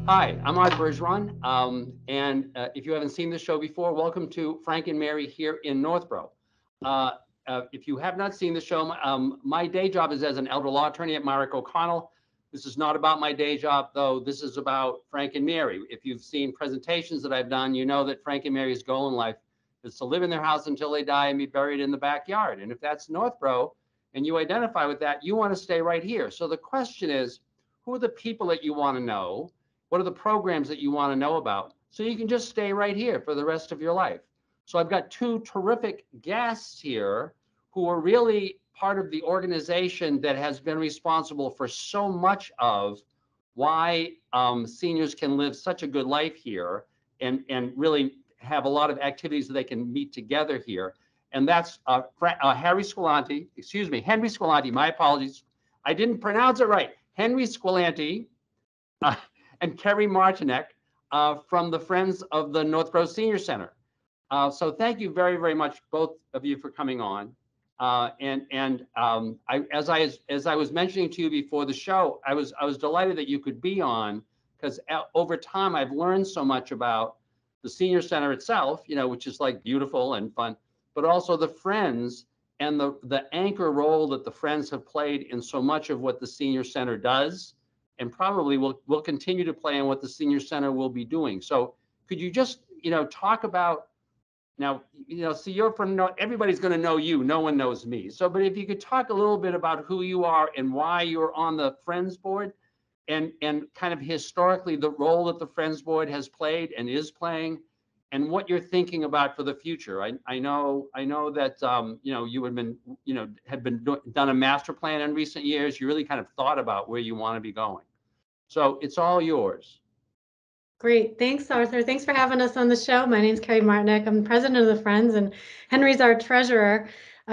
Hi, I'm Art Bergeron, and if you haven't seen the show before, welcome to Frank and Mary here in Northborough. Uh, if you have not seen the show, my day job is as an elder law attorney at Myrick O'Connell. This is not about my day job, though. This is about Frank and Mary. If you've seen presentations that I've done, you know that Frank and Mary's goal in life is to live in their house until they die and be buried in the backyard. And if that's Northborough and you identify with that, you want to stay right here. So the question is, who are the people that you want to know? What are the programs that you want to know about? So you can just stay right here for the rest of your life. So I've got two terrific guests here who are really part of the organization that has been responsible for so much of why seniors can live such a good life here and really have a lot of activities that they can meet together here. And that's Henry Squillante, my apologies. I didn't pronounce it right. Henry Squillante, uh, and Kerri Martinek from the Friends of the Northborough Senior Center. So thank you very, very much, both of you, for coming on. As I was mentioning to you before the show, I was delighted that you could be on, because over time I've learned so much about the Senior Center itself, which is like beautiful and fun, but also the Friends and the anchor role that the Friends have played in so much of what the Senior Center does, and probably will continue to play in what the Senior Center will be doing. So could you just talk about, now, so you're from, everybody's going to know you. No one knows me. So, but if you could talk a little bit about who you are and why you're on the Friends Board, and kind of historically the role that the Friends Board has played and is playing, and what you're thinking about for the future. I know that you had been done a master plan in recent years. You really kind of thought about where you want to be going. So it's all yours. Great. Thanks, Arthur. Thanks for having us on the show. My name is Kerri Martinek. I'm president of the Friends, and Henry's our treasurer.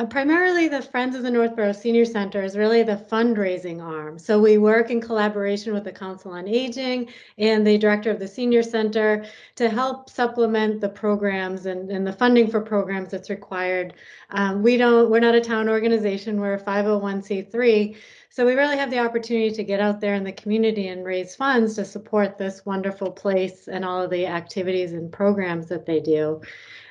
Primarily, the Friends of the Northborough Senior Center is really the fundraising arm. So we work in collaboration with the Council on Aging and the director of the Senior Center to help supplement the programs and the funding for programs that's required. We're not a town organization. We're a 501c3. So we really have the opportunity to get out there in the community and raise funds to support this wonderful place and all of the activities and programs that they do.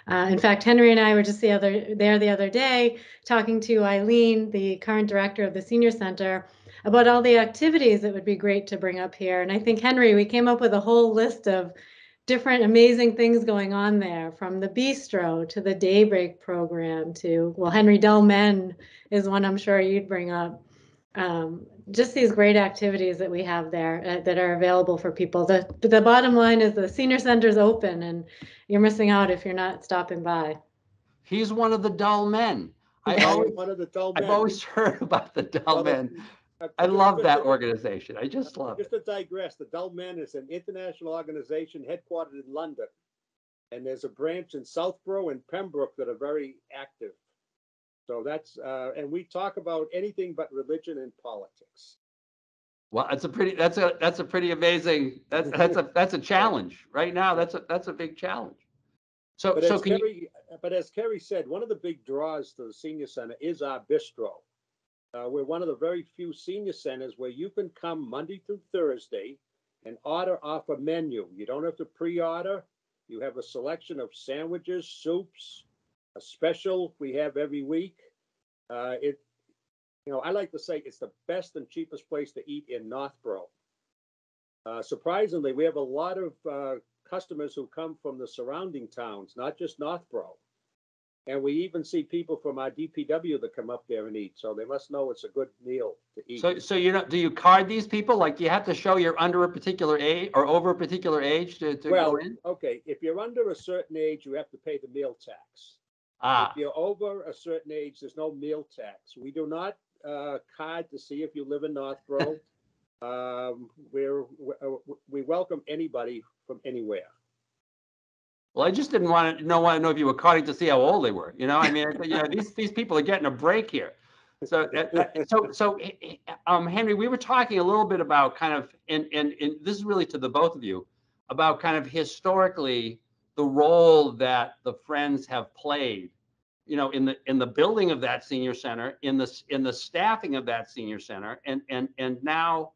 In fact, Henry and I were just the other day talking to Eileen, the current director of the Senior Center, about all the activities that would be great to bring up here. And I think, Henry, we came up with a whole list of different amazing things going on there, from the Bistro to the Daybreak program to, well, Henry Dull Men is one I'm sure you'd bring up. Just these great activities that we have there that are available for people. The bottom line is the Senior Center's open, and you're missing out if you're not stopping by. He's one of the dull men. I am one of the dull I've men. always heard about the dull Well, men. I love that organization. I just love Just it. to digress, the Dull Men is an international organization headquartered in London. And there's a branch in Southborough and Pembroke that are very active. So and we talk about anything but religion and politics. Well, that's a pretty amazing, that's a challenge right now. That's a big challenge. So But so as can you? Kerri said, one of the big draws to the senior center is our bistro. We're one of the very few senior centers where you can come Monday through Thursday and order off a menu. You don't have to pre-order. You have a selection of sandwiches, soups, a special we have every week. I like to say it's the best and cheapest place to eat in Northborough. Surprisingly, we have a lot of customers who come from the surrounding towns, not just Northborough. And we even see people from our DPW that come up there and eat. So they must know it's a good meal to eat. So do you card these people? Like, do you have to show you're under a particular age or over a particular age to go in? Okay. If you're under a certain age, you have to pay the meal tax. Ah, If you're over a certain age, there's no meal tax. We do not card to see if you live in Northborough. We welcome anybody from anywhere. well, I just didn't want to know if you were carding to see how old they were. I mean, these people are getting a break here. So, Henry, we were talking a little bit about kind of, and this is really to the both of you, about kind of historically the role that the Friends have played, in the building of that senior center, in the staffing of that senior center, and now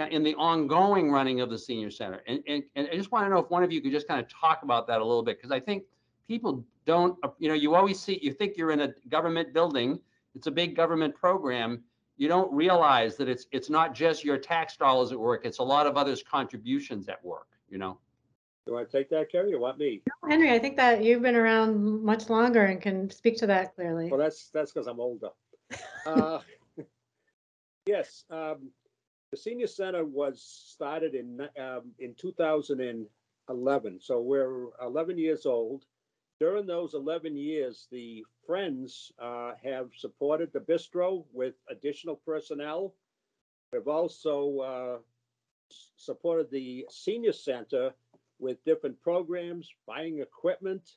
in the ongoing running of the senior center. And I just want to know if one of you could just kind of talk about that a little bit, because I think people don't, you always you think you're in a government building, it's a big government program. You don't realize that it's not just your tax dollars at work, it's a lot of others' contributions at work, You want to take that, Kerri, or want me? No, Henry, I think that you've been around much longer and can speak to that clearly. Well, that's because I'm older. Yes, the senior center was started in 2011, so we're 11 years old. During those 11 years, the Friends have supported the Bistro with additional personnel. We've also supported the senior center with different programs, buying equipment.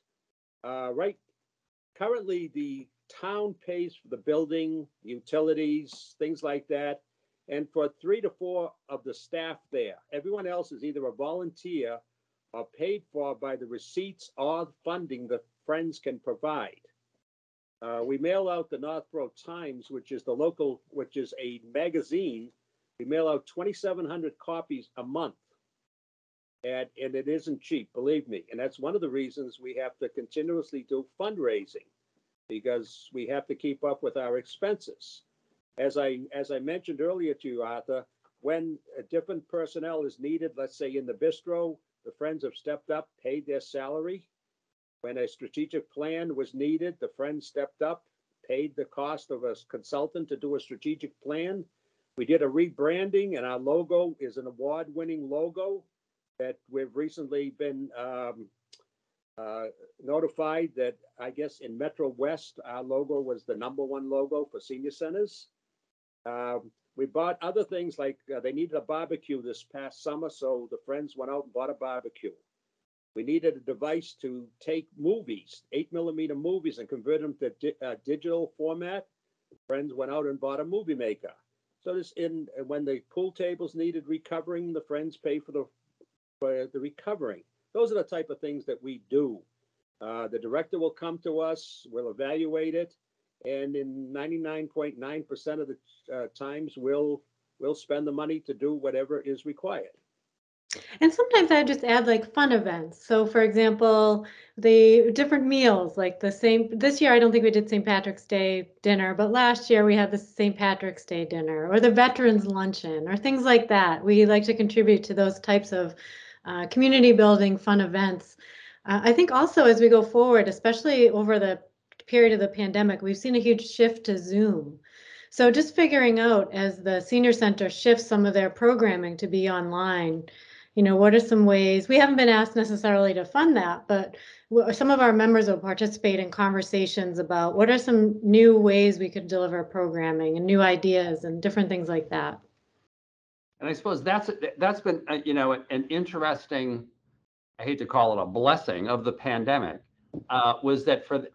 Currently, the town pays for the building, utilities, things like that. And for 3 to 4 of the staff there, everyone else is either a volunteer or paid for by the receipts or funding the Friends can provide. We mail out the Northborough Times, which is a magazine. We mail out 2,700 copies a month. And it isn't cheap, believe me. And that's one of the reasons we have to continuously do fundraising, because we have to keep up with our expenses. As I mentioned earlier to you, Arthur, when a different personnel is needed, let's say in the Bistro, the Friends have stepped up, paid their salary. When a strategic plan was needed, the Friends stepped up, paid the cost of a consultant to do a strategic plan. We did a rebranding, and our logo is an award-winning logo that we've recently been notified that, I guess, in Metro West, our logo was the #1 logo for senior centers. We bought other things like they needed a barbecue this past summer, so the Friends went out and bought a barbecue. We needed a device to take movies, 8mm movies, and convert them to digital format. Friends went out and bought a movie maker. So when the pool tables needed recovering, the Friends pay for the recovering. Those are the type of things that we do. The director will come to us, we'll evaluate it, and in 99.9% of the times, we'll spend the money to do whatever is required. And sometimes I just add like fun events. So for example, the different meals, like this year, I don't think we did St. Patrick's Day dinner, but last year we had the St. Patrick's Day dinner or the Veterans Luncheon or things like that. We like to contribute to those types of community building fun events. I think also as we go forward, especially over the period of the pandemic, we've seen a huge shift to Zoom. So just figuring out as the senior center shifts some of their programming to be online, what are some ways, we haven't been asked necessarily to fund that, but some of our members will participate in conversations about what are some new ways we could deliver programming and new ideas and different things like that. And I suppose that's been, an interesting, I hate to call it a blessing of the pandemic, was that for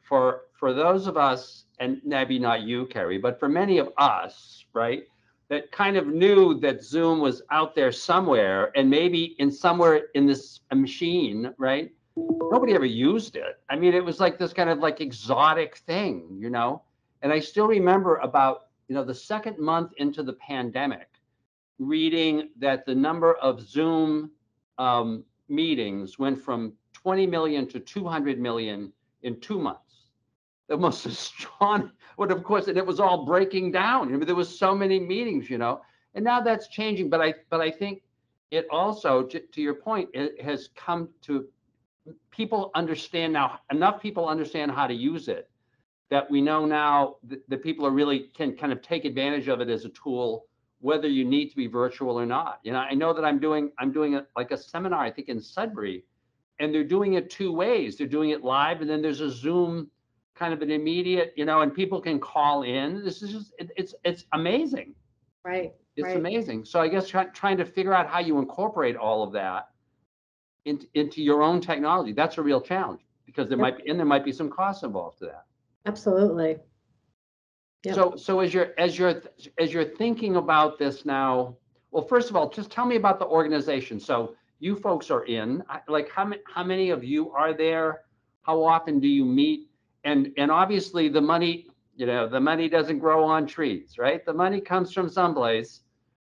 those of us, and maybe not you, Kerri, but for many of us, right, that kind of knew that Zoom was out there somewhere and maybe somewhere in this machine, right? Nobody ever used it. I mean, it was like this kind of like exotic thing, And I still remember about, the second month into the pandemic, reading that the number of Zoom meetings went from 20 million to 200 million in 2 months. The most astonishing, but of course, and it was all breaking down. There was so many meetings, and now that's changing. But I think it also, to your point, it has come to people understand now. Enough people understand how to use it that we know now that people are really can kind of take advantage of it as a tool, whether you need to be virtual or not. I know that I'm doing like a seminar, I think in Sudbury, and they're doing it 2 ways. They're doing it live, and then there's a Zoom kind of an immediate, and people can call in. This is just, it's amazing. Right. It's amazing. So I guess trying to figure out how you incorporate all of that into your own technology, that's a real challenge, because there might be some costs involved to that. Absolutely. Yep. So as you're thinking about this now, well, first of all, just tell me about the organization. So you folks are in, like, how many of you are there? How often do you meet? And obviously the money, the money doesn't grow on trees, right? The money comes from someplace,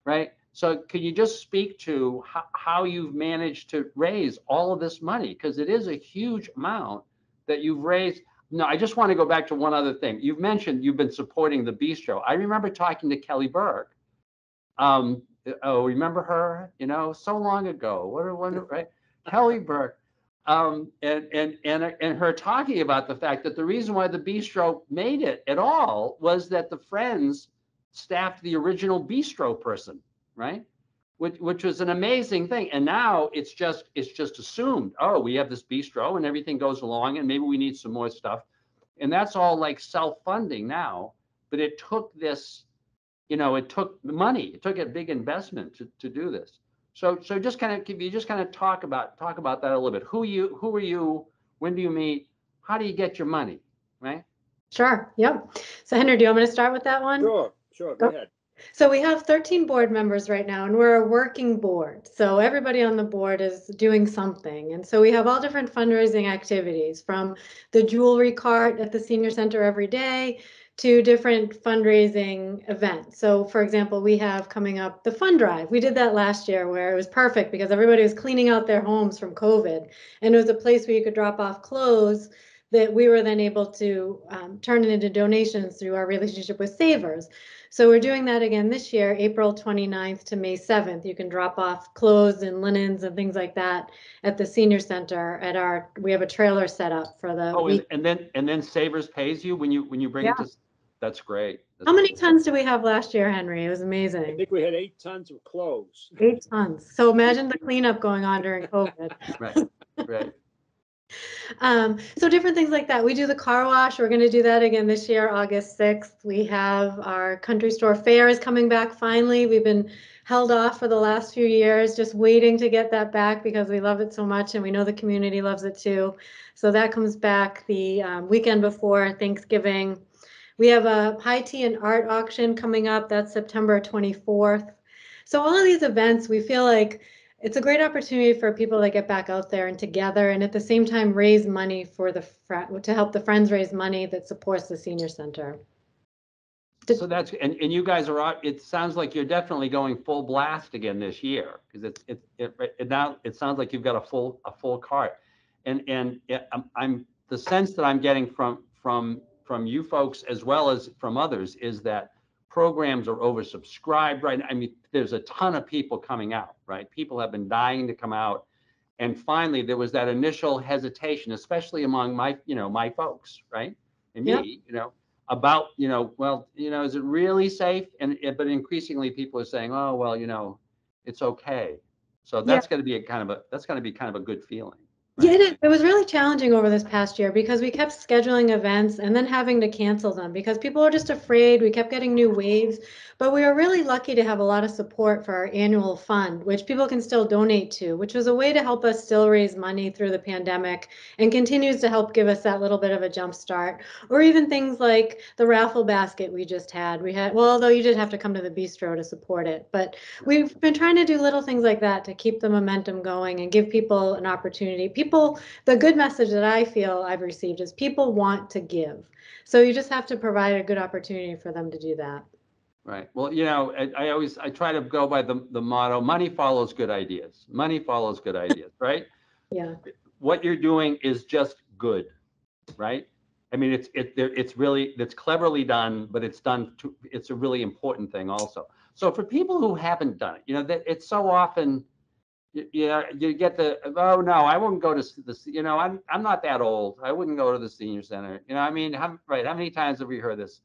right? So could you just speak to how you've managed to raise all of this money? Because it is a huge amount that you've raised. No, I just want to go back to one other thing. You've mentioned you've been supporting the bistro. I remember talking to Kelly Berg. Oh, remember her? You know, so long ago. What a wonder, right? Kelly Berg. And her talking about the fact that the reason why the bistro made it at all was that the friends staffed the original bistro person, right? Which was an amazing thing. And now it's just assumed, oh, we have this bistro and everything goes along and maybe we need some more stuff. And that's all like self-funding now. But it took this, you know, it took money. It took a big investment to do this. So just kind of, if you just kind of talk about that a little bit. Who are you? When do you meet? How do you get your money? Right? Sure. Yep. So Henry, do you want me to start with that one? Sure. Go ahead. So we have 13 board members right now, and we're a working board. So everybody on the board is doing something. And so we have all different fundraising activities, from the jewelry cart at the senior center every day to different fundraising events. So for example, we have coming up the fund drive. We did that last year where it was perfect because everybody was cleaning out their homes from COVID. And it was a place where you could drop off clothes that we were then able to turn it into donations through our relationship with Savers. So we're doing that again this year, April 29th to May 7th. You can drop off clothes and linens and things like that at the senior center we have a trailer set up for the week. And then Savers pays you when you bring it to. That's great. How many tons did we have last year, Henry? It was amazing. I think we had 8 tons of clothes. 8 tons. So imagine the cleanup going on during COVID. Right. So different things like that. We do the car wash. We're going to do that again this year, August 6th. We have our country store fair is coming back finally. We've been held off for the last few years, just waiting to get that back because we love it so much and we know the community loves it too. So that comes back the weekend before Thanksgiving. We have a high tea and art auction coming up. That's September 24th. So all of these events, we feel like it's a great opportunity for people to get back out there and together, and at the same time raise money for to help the friends raise money that supports the senior center. So that's and you guys are out. It sounds like you're definitely going full blast again this year because now it sounds like you've got a full cart, and I'm the sense that I'm getting from you folks as well as from others is that programs are oversubscribed, right? I mean, there's a ton of people coming out, right? People have been dying to come out. And finally, there was that initial hesitation, especially among my folks, right? And me, about, well, is it really safe? But increasingly people are saying, oh, well, it's okay. So that's going to be kind of a good feeling. Right? Yeah, it was really challenging over this past year because we kept scheduling events and then having to cancel them because people were just afraid. We kept getting new waves, but we were really lucky to have a lot of support for our annual fund, which people can still donate to, which was a way to help us still raise money through the pandemic and continues to help give us that little bit of a jump start. Or even things like the raffle basket we just had. Well, although you did have to come to the bistro to support it, but we've been trying to do little things like that to keep the momentum going and give people an opportunity. The good message that I feel I've received is people want to give. So you just have to provide a good opportunity for them to do that. Right. Well, I try to go by the motto, money follows good ideas. Money follows good ideas, right? Yeah. What you're doing is just good, right? I mean, it's cleverly done, but it's a really important thing also. So for people who haven't done it, that it's so often, you get oh no, I wouldn't go to the, I'm not that old. I wouldn't go to the senior center. I mean, how many times have we heard this?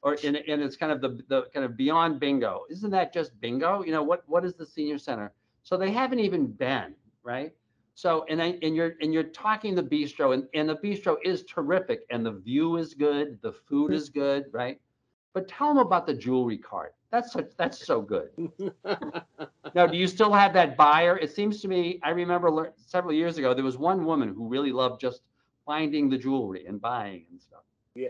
And it's kind of the kind of beyond bingo. Isn't that just bingo? What is the senior center? So they haven't even been, right? So and you're talking the bistro, and the bistro is terrific, and the view is good, the food is good, right? But tell them about the jewelry cart. That's so good. Now, do you still have that buyer? It seems to me, I remember several years ago, there was one woman who really loved just finding the jewelry and buying and stuff. Yeah,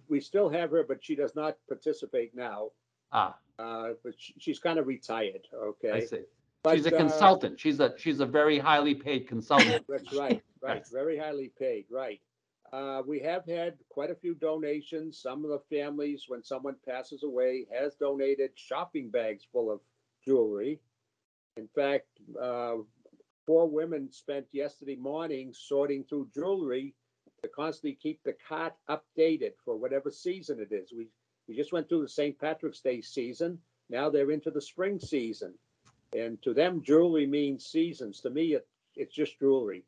we still have her, but she does not participate now. But she's kind of retired. Okay. I see. But she's a consultant. She's a very highly paid consultant. That's right. Right. Very highly paid. Right. We have had quite a few donations. Some of the families, when someone passes away, has donated shopping bags full of jewelry. In fact, 4 women spent yesterday morning sorting through jewelry to constantly keep the cart updated for whatever season it is. We just went through the St. Patrick's Day season. Now they're into the spring season. And to them, jewelry means seasons. To me, it's just jewelry.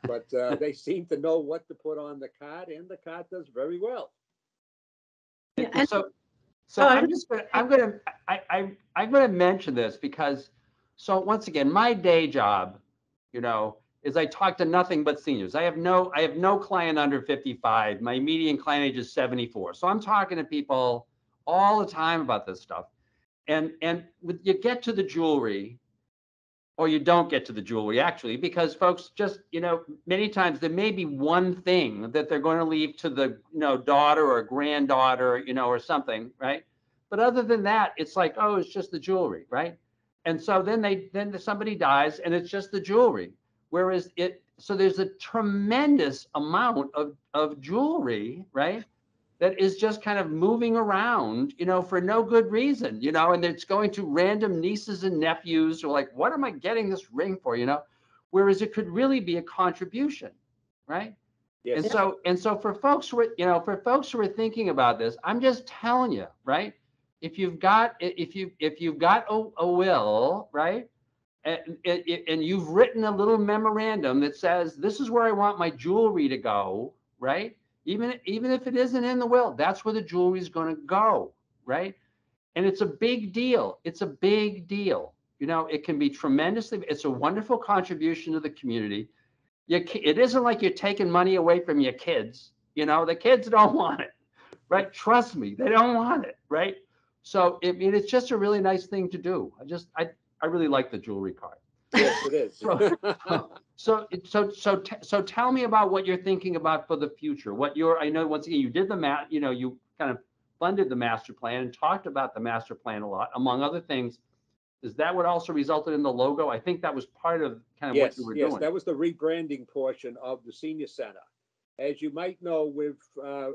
But they seem to know what to put on the cart, and the cart does very well. Yeah, So Oh, I'm gonna mention this because, so once again, my day job, is I talk to nothing but seniors. I have no client under 55. My median client age is 74. So I'm talking to people all the time about this stuff. And you get to the jewelry, or you don't get to the jewelry, actually, because folks just, many times there may be one thing that they're going to leave to the, daughter or granddaughter, or something, right? But other than that, it's like, oh, it's just the jewelry, right? And so then somebody dies and it's just the jewelry. Whereas so there's a tremendous amount of jewelry, right? That is just kind of moving around, for no good reason, and it's going to random nieces and nephews who are like, what am I getting this ring for, Whereas it could really be a contribution, right? Yes. And so for folks who are thinking about this, I'm just telling you, right? If you've got a will, right? And you've written a little memorandum that says, this is where I want my jewelry to go, right? Even if it isn't in the will, that's where the jewelry is going to go, right? And it's a big deal. It's a big deal. It can be it's a wonderful contribution to the community. It isn't like you're taking money away from your kids. The kids don't want it, right? Trust me, they don't want it, right? So, it's just a really nice thing to do. I really like the jewelry card. Yes, it is. So tell me about what you're thinking about for the future. I know once again, you did the math, you kind of funded the master plan and talked about the master plan a lot, among other things. Is that what also resulted in the logo? I think that was part of kind of what you were doing. Yes, that was the rebranding portion of the senior center. As you might know,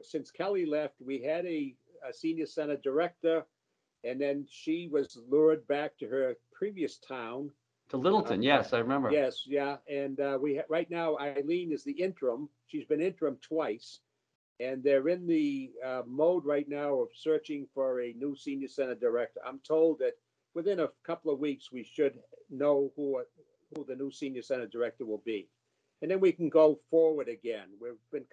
since Kelly left, we had a senior center director, and then she was lured back to her previous town. To Littleton, yes, I remember. Yes, yeah, and right now Eileen is the interim. She's been interim twice, and they're in the mode right now of searching for a new senior center director. I'm told that within a couple of weeks we should know who the new senior center director will be, and then we can go forward again. We've been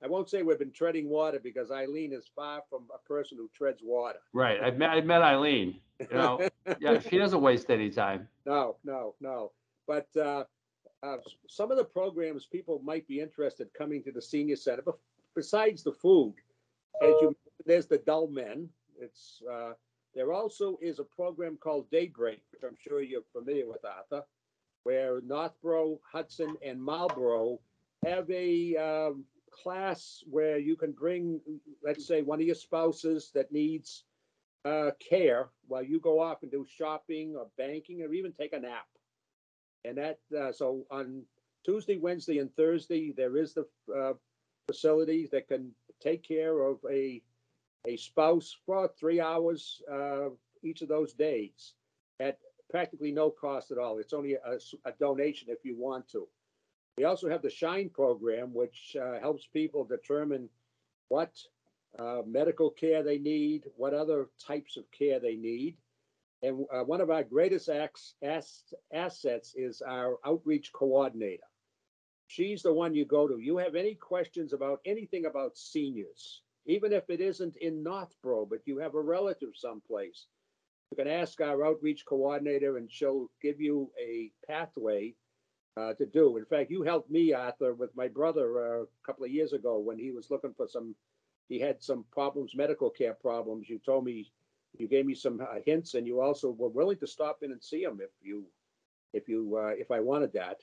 I won't say we've been treading water, because Eileen is far from a person who treads water. Right, I've met Eileen. Yeah, she doesn't waste any time. No. But some of the programs people might be interested coming to the senior center, but besides the food, there's the Dull Men. There also is a program called Daybreak, which I'm sure you're familiar with, Arthur, where Northborough, Hudson, and Marlborough have a class where you can bring, let's say, one of your spouses that needs care while you go off and do shopping or banking or even take a nap. And so on Tuesday, Wednesday, and Thursday, there is the facilities that can take care of a spouse for 3 hours each of those days at practically no cost at all. It's only a donation if you want to. We also have the Shine program, which helps people determine what medical care they need, what other types of care they need. And one of our greatest assets is our outreach coordinator. She's the one you go to. You have any questions about anything about seniors, even if it isn't in Northborough, but you have a relative someplace, you can ask our outreach coordinator and she'll give you a pathway to do. In fact, you helped me, Arthur, with my brother a couple of years ago when he was looking for he had some problems, medical care problems. You told me, you gave me some hints, and you also were willing to stop in and see him if I wanted that.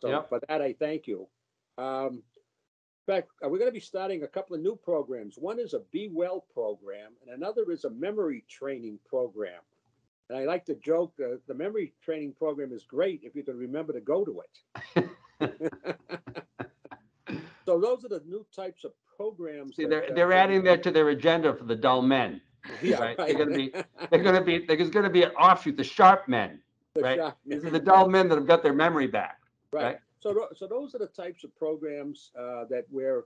So yep. For that, I thank you. In fact, we're going to be starting a couple of new programs. One is a Be Well program, and another is a memory training program. And I like to joke, the memory training program is great if you can remember to go to it. So those are the new types of programs. See, they're adding that to their agenda for the Dull Men. Yeah, right? right. There's going to be an offshoot, the sharp men, The right? sharp These are men, the dull men that have got their memory back, right. right? So those are the types of programs that we're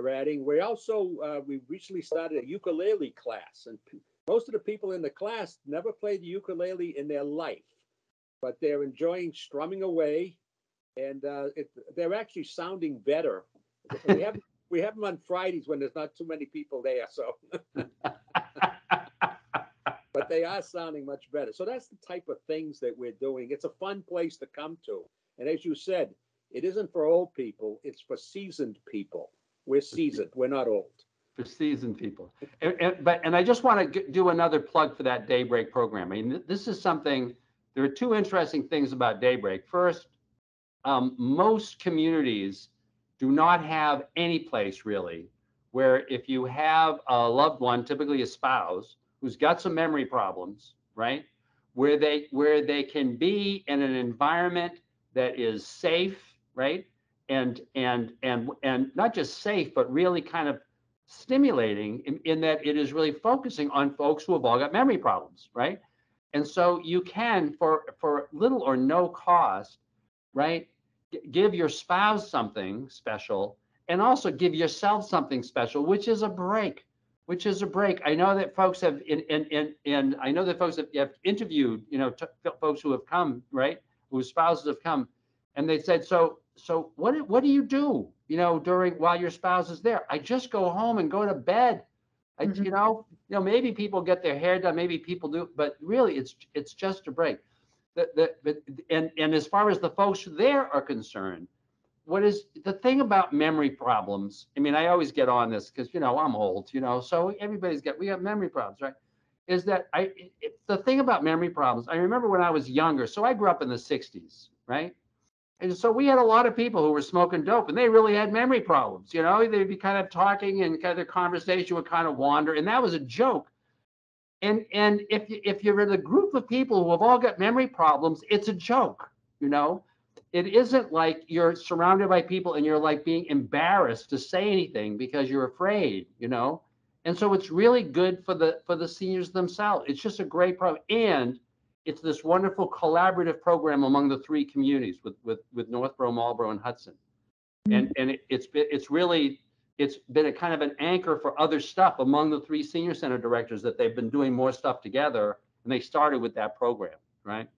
adding. We recently started a ukulele class, and most of the people in the class never played the ukulele in their life, but they're enjoying strumming away, and they're actually sounding better. We have them on Fridays when there's not too many people there, so. But they are sounding much better. So that's the type of things that we're doing. It's a fun place to come to. And as you said, it isn't for old people. It's for seasoned people. We're seasoned. We're not old. For seasoned people. And I just want to do another plug for that Daybreak program. I mean, this is something, there are two interesting things about Daybreak. First, most communities do not have any place really where if you have a loved one, typically a spouse, who's got some memory problems, right? Where they can be in an environment that is safe, right? And not just safe, but really kind of stimulating in that it is really focusing on folks who have all got memory problems, right? And so you can, for little or no cost, right, give your spouse something special and also give yourself something special, which is a break. I know that folks have I know that folks have interviewed, folks who have come, right, whose spouses have come, and they said, so what do you do, while your spouse is there? I just go home and go to bed. Maybe people get their hair done, maybe people do, but really it's just a break. And as far as the folks there are concerned, what is the thing about memory problems? I mean, I always get on this because, I'm old, so we have memory problems, right? Is that the thing about memory problems, I remember when I was younger, so I grew up in the 60s, right? And so we had a lot of people who were smoking dope and they really had memory problems, they'd be kind of talking and kind of their conversation would kind of wander. And that was a joke. And if you're in a group of people who have all got memory problems, it's a joke, It isn't like you're surrounded by people and you're like being embarrassed to say anything because you're afraid, And so it's really good for the seniors themselves. It's just a great program, and it's this wonderful collaborative program among the three communities with Northborough, Marlborough, and Hudson. And it's been a kind of an anchor for other stuff among the three senior center directors that they've been doing more stuff together, and they started with that program, right?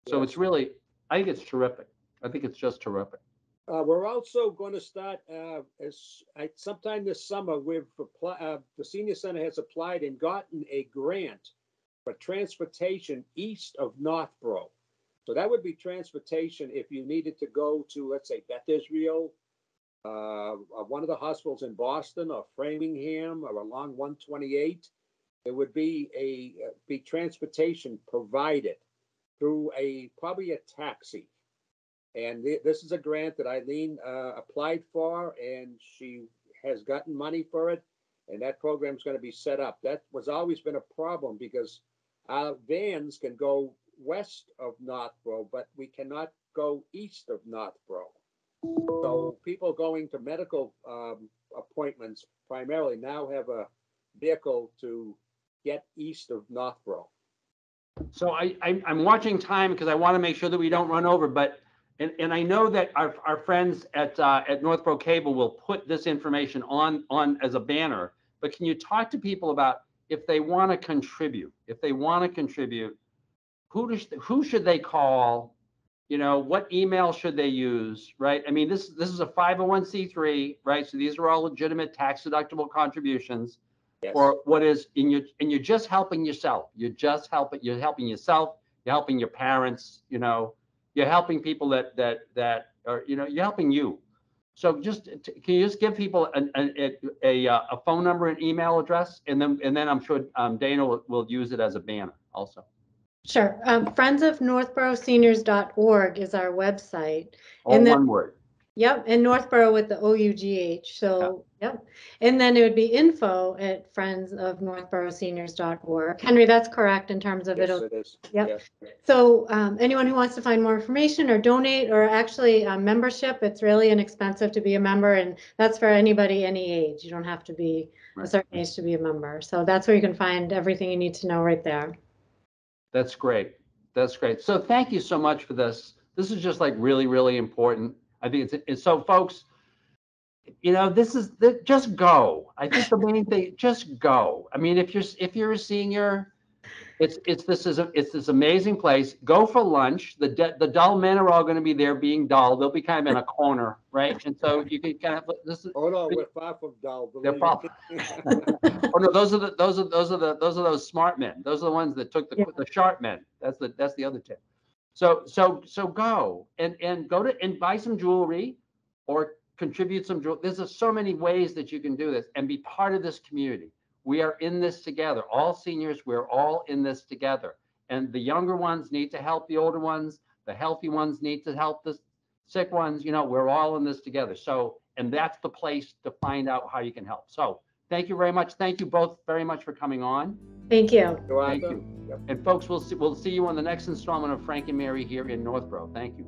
So it's really, I think it's terrific. I think it's just terrific. We're also going to start sometime this summer. The senior center has applied and gotten a grant for transportation east of Northborough. So that would be transportation if you needed to go to, let's say, Beth Israel, one of the hospitals in Boston or Framingham or along 128. There would be transportation provided through probably a taxi. And this is a grant that Eileen applied for, and she has gotten money for it. And that program is going to be set up. That was always been a problem because our vans can go west of Northborough, but we cannot go east of Northborough. So people going to medical appointments primarily now have a vehicle to get east of Northborough. So I'm watching time because I want to make sure that we don't run over, but and I know that our friends at Northborough Cable will put this information on as a banner, but can you talk to people about if they want to contribute? If they want to contribute, who should they call? What email should they use, right? I mean, this is a 501c3, right? So these are all legitimate tax deductible contributions. Yes. For what is you're just helping yourself. You're helping yourself, you're helping your parents, you're helping people that are, you're helping you. So can you just give people a phone number and email address, and then I'm sure Dana will use it as a banner also. Sure. Friendsofnorthboroughseniors.org is our website. All one word. Yep, and Northborough with the OUGH. So, yep. And then it would be info@friendsofnorthboroughseniors.org. Henry, that's correct in terms of Yes, it'll. it is. Yep. Yes. So anyone who wants to find more information or donate or actually membership, it's really inexpensive to be a member, and that's for anybody, any age. You don't have to be a certain age to be a member. So that's where you can find everything you need to know right there. That's great. That's great. So thank you so much for this. This is just like really, really important. I think it's so folks, you know, just go. I think the main thing, just go. I mean, if you're a senior, it's this amazing place. Go for lunch. The dull men are all going to be there being dull. They'll be kind of in a corner, right? And so you can kind of Oh no, we're far from dull. they're probably. Oh no, those are those smart men. Those are the ones that took the sharp men. That's the other tip. So go and go to and buy some jewelry or contribute some jewelry. There's so many ways that you can do this and be part of this community. We are in this together. All seniors, we're all in this together. And the younger ones need to help the older ones. The healthy ones need to help the sick ones. You know, we're all in this together. So, and that's the place to find out how you can help. So thank you very much. Thank you both very much for coming on. Thank you. You're Thank welcome. you. Yep. And folks, we'll see you on the next installment of Frank and Mary here in Northborough. Thank you.